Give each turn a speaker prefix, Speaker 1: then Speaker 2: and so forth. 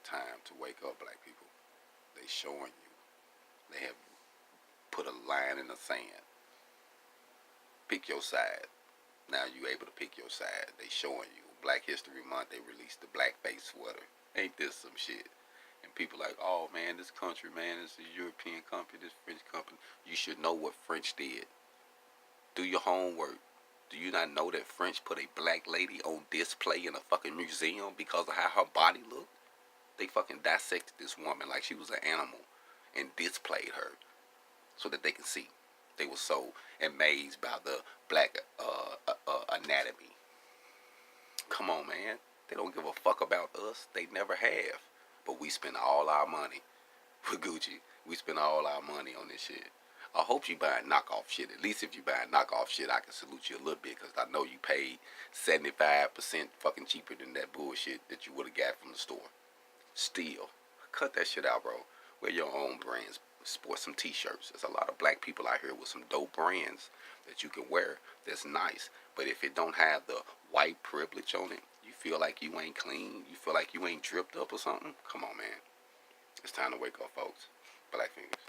Speaker 1: time to wake up, black people. They showing you. They have put a line in the sand. Pick your side. Now you able to pick your side. They showing you. Black History Month, they released the blackface sweater. Ain't this some shit? And people like, oh man, this country, man, this is a European company, this French company. You should know what French did. Do your homework. Do you not know that French put a black lady on display in a fucking museum because of how her body looked? They fucking dissected this woman like she was an animal and displayed her so that they can see. They were so amazed by the black anatomy. Come on, man. They don't give a fuck about us. They never have. But we spend all our money for Gucci. We spend all our money on this shit. I hope you buying knockoff shit. At least if you buying knockoff shit, I can salute you a little bit because I know you paid 75% fucking cheaper than that bullshit that you would have got from the store. Still, cut that shit out, bro. Wear your own brands. Sport some t-shirts. There's a lot of black people out here with some dope brands that you can wear that's nice. But if it don't have the white privilege on it, you feel like you ain't clean, you feel like you ain't dripped up or something, come on, man. It's time to wake up, folks. Black fingers.